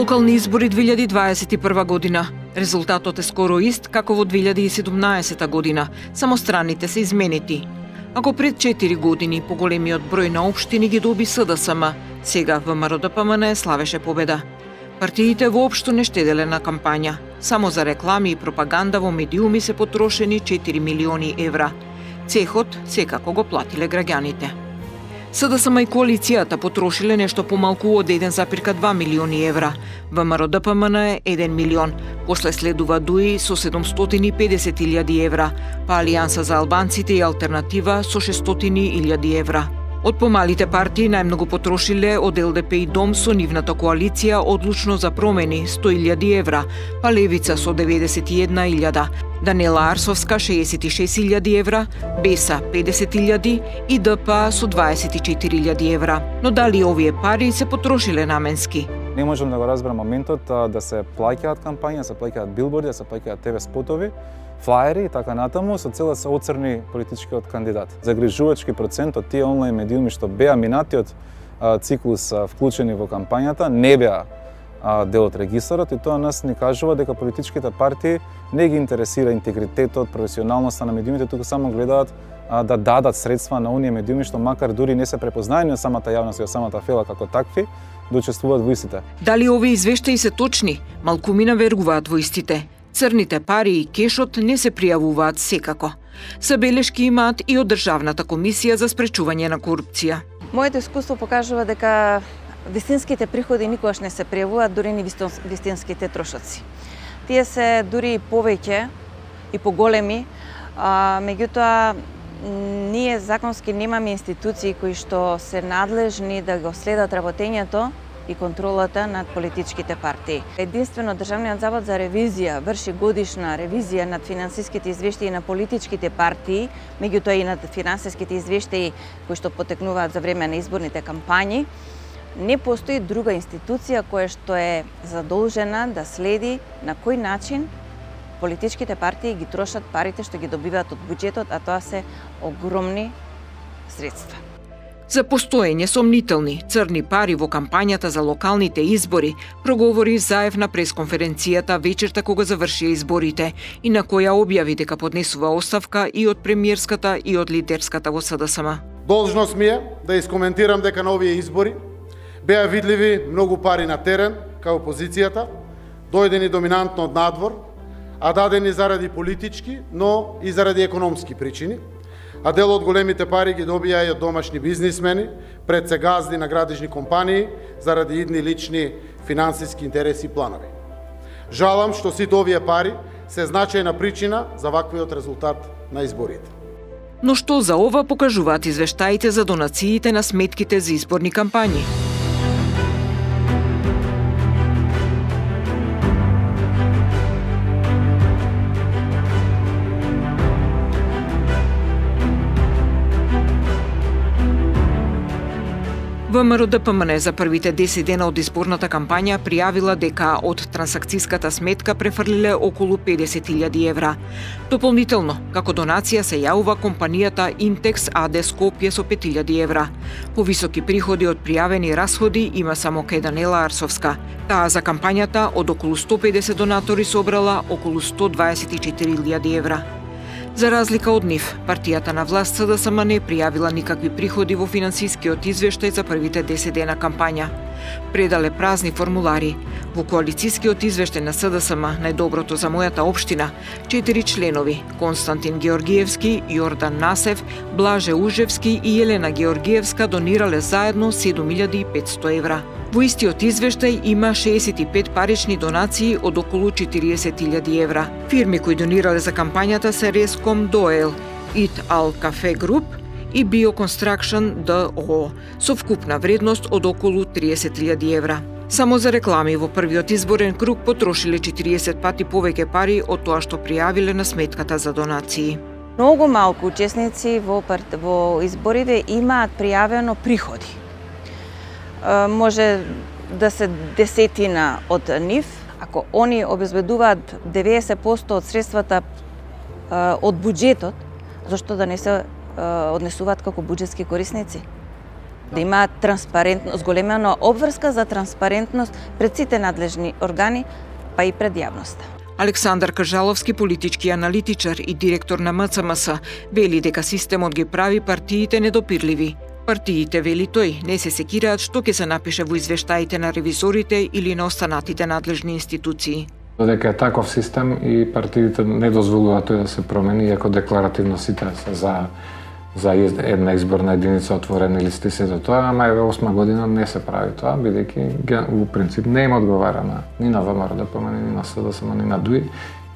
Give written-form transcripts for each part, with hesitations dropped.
Локални избори 2021 година. Резултатот е скоро ист како во 2017 година, само страните се изменети. Ако пред 4 години поголемиот број на општини ги доби СДСМ, сега ВМРО-ДПМН славеше победа. Партиите воопшто не штеделе на кампања. Само за реклами и пропаганда во медиуми се потрошени 4 милиони евра. Цехот секако го платиле граѓаните. СДСМ и коалицијата потрошиле нешто помалку од 1,2 милиони евра. ВМРО-ДПМН е 1 милион. После следува ДУИ со 750.000 евра, па Алијанса за албанците и Алтернатива со 600.000 евра. Од помалите партии најмногу потрошиле од ЛДП и ДОМ со нивната коалиција Одлучно за промени 100.000 евра, па Левица со 91.000, Данела Арсовска 66.000 евра, Беса 50.000 и ДП со 24.000 евра. Но дали овие пари се потрошиле наменски? Не можам да го разберам моментот да се плаќаат кампања, да се плаќаат билборди, да се плаќаат ТВ спотови, флаери и така натаму со цел да се оцрни политичкиот кандидат. Загрижувачки процент од тие онлайн медиуми што беа минатиот циклус вклучени во кампањата не беа дел од регистарот и тоа нас ни кажува дека политичките партии не ги интересира интегритетот, професионалноста на медиумите, туку само гледаат да дадат средства на оние медиуми што макар дури не се препознаени од самата јавност и од самата фела како такви, да учествуваат во истите. Дали овие извештаи се точни? Малкумина веруваат во истите. Црните пари и кешот не се пријавуваат секако. Забелешки имаат и од Државната комисија за спречување на корупција. Моето искуство покажува дека вистинските приходи никогаш не се пријавуваат, дури ни вистинските трошоци. Тие се дури повеќе и поголеми, меѓутоа ние законски немаме институции кои што се надлежни да го следат работењето и контролата над политичките партии. Единствено Државниот завод за ревизија врши годишна ревизија над финансиските извештаи на политичките партии, меѓутоа и над финансиските извештаи кои што потекнуваат за време на изборните кампањи. Не постои друга институција која што е задолжена да следи на кој начин политичките партии ги трошат парите што ги добиваат од буџетот, а тоа се огромни средства. За постоење сомнителни црни пари во кампањата за локалните избори проговори Заев на пресконференцијата вечерта кога завршија изборите и на која објави дека поднесува оставка и од премиерската и од лидерската во СДСМ. Должност ми е да искоментирам дека на овие избори беа видливи многу пари на терен кај опозицијата, дојдени доминантно од надвор, а дадени заради политички, но и заради економски причини. А дел од големите пари ги добија и од домашни бизнисмени, пред се газди на градежни компании, заради идни лични финансиски интереси и планови. Жалам што сите овие пари се значајна причина за ваквиот резултат на изборите. Но што за ова покажуваат извештаите за донациите на сметките за изборни кампањи? ВМРО-ДПМН за првите 10 дена од изборната кампања пријавила дека од трансакцијската сметка префрлиле околу 50.000 евра. Дополнително, како донација се јавува компанијата Интекс АД Скопје со 5.000 евра. Повисоки приходи од пријавени расходи има само кај Данела Арсовска. Таа за кампањата од околу 150 донатори собрала околу 124.000 евра. За разлика од нив, партијата на власт СДСМ не пријавила никакви приходи во финансискиот извештај за првите 10 дена кампања. Предале празни формулари. Во коалицијскиот извештај на СДСМ најдоброто за мојата општина 4 членови: Константин Георгиевски, Јордан Насев, Блаже Ужевски и Елена Георгиевска донирале заедно 7.500 евра. Во истиот извештај има 65 парични донации од околу 40.000 евра. Фирми кои донирале за кампањата се Реском Доел, Ит Ал Кафе Груп и Биоконстракшн ДО со вкупна вредност од околу 30.000 евра. Само за реклами во првиот изборен круг потрошиле 40 пати повеќе пари од тоа што пријавиле на сметката за донации. Многу малку учесници во изборите имаат пријавено приходи. Може да се десетина од нив, ако они обезбедуваат 90% од средствата од буџетот, зашто да не се однесуваат како буџетски корисници? Да има транспарентност, зголемена обврска за транспарентност пред сите надлежни органи, па и пред јавноста. Александар Кажаловски, политички аналитичар и директор на МЦМС, вели дека системот ги прави партиите недопирливи. Партиите, вели тој, не се секираат што ќе се напише во извештаите на ревизорите или на останатите надлежни институции. Додека е таков систем и партиите не дозволуваат тој да се промени, иако декларативно сите се за една изборна единица отворени листи се до тоа, ама еве 8 година не се прави тоа, бидејќи во принцип не им одговара ни на ВМРО да промени, ни на СДСМ, ни на ДУИ,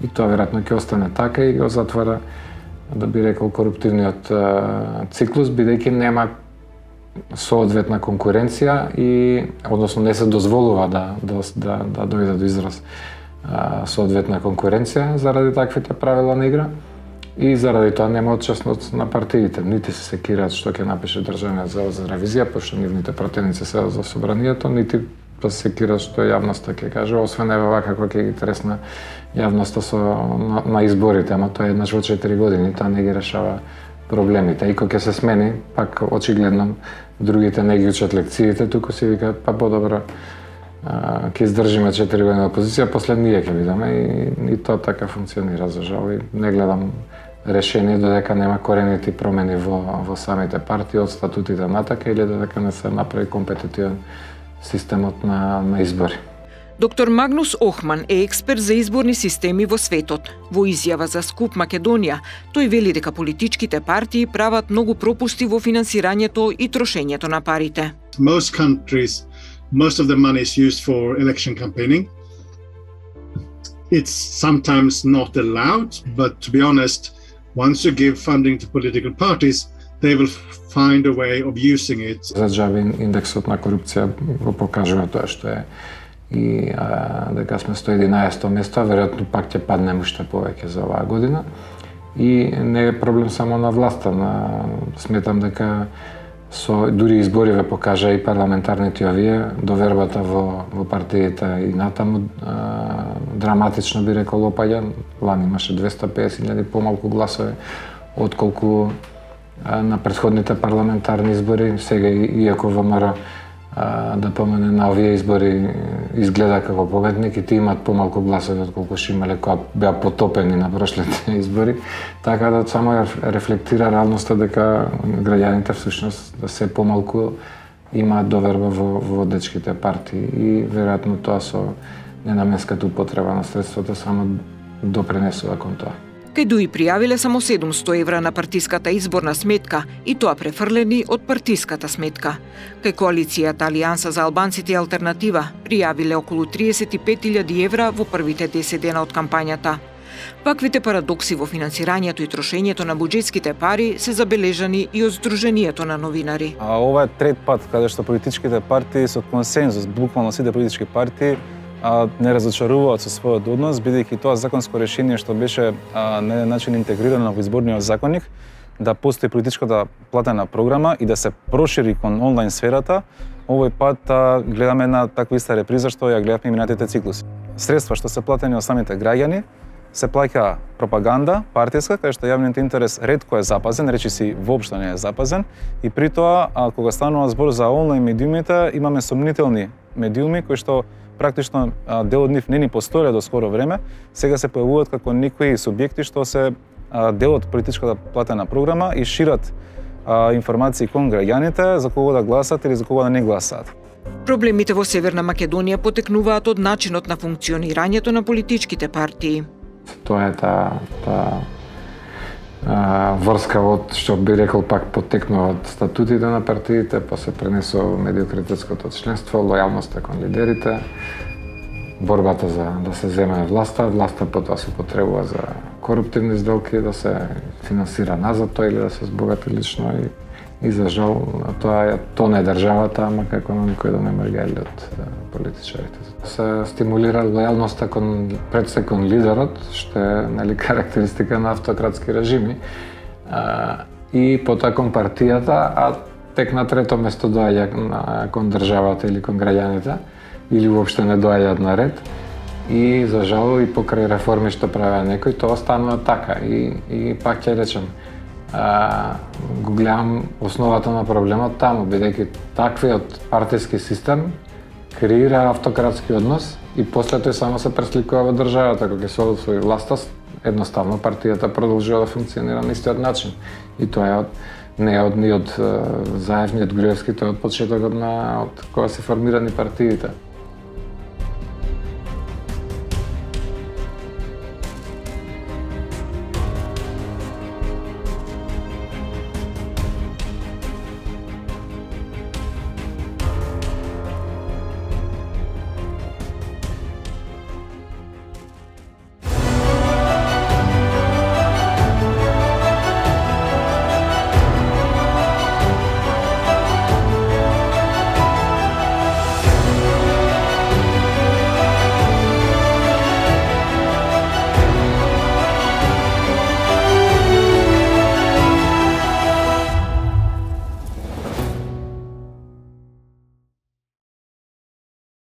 и тоа веројатно ќе остане така и го затвара, да би рекол, коруптивниот циклус, бидејќи нема соодветна конкуренција и односно не се дозволува да дојде до израз соодветна конкуренција заради таквите правила на игра. И заради тоа нема отчетност на партиите, нити се секираат што ќе напише Државниот завод за ревизија, пошто нивните пратеници се за собранието, нити се секираат што јавноста ќе каже, освен еве вака како ќе ги тресна јавноста на изборите, ама тоа е еднаш во 4 години, тоа не ги решава проблемите. И кога ќе се смени, пак очигледно другите не ги учат лекциите, туку си викаат па подобро ќе издржиме 4 години опозиција, после ние ќе видиме и тоа така функционира за жал. И не гледам решение додека нема коренити промени во самите партии, од статутите натака или додека не се направи компетитивен системот на избори. Доктор Магнус Охман е експерт за изборни системи во светот. Во изјава за Скуп Македонија, тој вели дека политичките партии прават многу пропусти во финансирањето и трошењето на парите. Most of the money is used for election campaigning. It's sometimes not allowed, but to be honest, once you give funding to political parties, they will find a way of using it. За џаби индексот на корупција го покажува тоа што е. И дека сме 111 место, веројатно пак ќе паднеме уште повеќе за оваа година. И не е проблем само на власта, сметам дека дури избориве покажа и парламентарните овие, довербата во партиите и натаму драматично би рекол опаѓа. Лани имаше 250.000 помалку гласови отколку на претходните парламентарни избори. Сега иако ВМРО да помене на овие избори изгледа како победник и ти имаат помалку гласови отколку што имале кога беа потопени на прошлите избори, така да само рефлектира реалноста дека граѓаните всушност да се помалку имаат доверба во водечките партии и веројатно тоа со ненаменската употреба на средствата само допринесува кон тоа. Кај ДУИ пријавиле само 700 евра на партиската изборна сметка и тоа префрлени од партиската сметка. Кај коалицијата Алијанса за албанците и алтернатива пријавиле околу 35.000 евра во првите 10 дена од кампањата. Ваквите парадокси во финансирањето и трошењето на буџетските пари се забележани и од Сдруженијето на новинари. Ова е трет пат каде што политичките партии со консензус, буквално сите политички партии, не разочаруваат со својот однос, бидејќи тоа законско решение што беше на еден начин интегрирано во изборниот законник, да постои политичката платена програма и да се прошири кон онлайн сферата, овој пат гледаме на таква иста реприза што ја гледавме минатите циклуси. Средства што се платени од самите граѓани, се плаќа пропаганда партиска, кај што јавниот интерес ретко е запазен, речиси воопшто не е запазен, и при тоа, кога станува збор за онлайн медиумите, имаме сомнителни медиуми кои што практично дел од нив не ни постоеле до скоро време, сега се појавуваат како некои субјекти што се дел од политичката платена програма и шират информации кон граѓаните за кого да гласат или за кого да не гласат. Проблемите во Северна Македонија потекнуваат од начинот на функционирањето на политичките партии. Тоа е таа врска од што би рекол пак потекнува од статутите на партиите, па се пренесува во медиократичкото членство, лојалноста кон лидерите, борбата за да се земе власта потоа се потребува за коруптивни сделки, да се финансира назад тоа или да се збогати лично и за жал тоа не е државата, ама како на никој да не мргајли од политичарите. Се стимулира лојалноста пред се кон лидерот, што е карактеристика на автократски режими, и потоа кон партијата, а тек на трето место доаѓа кон државата или кон граѓаните, или уопште не доаѓаат на ред. И за жал и покрај реформи што правеа некои, тоа станува така. И пак ќе речем, го гледам основата на проблемот таму, бидејќи таквиот партиски систем креира автократски однос и после тој само се пресликува во државата, кога ќе се освои власта, едноставно партијата продолжува да функционира на истиот начин. И тоа не е од Заев, ни од Груевски, тоа е од почетокот од кога се формирани партиите.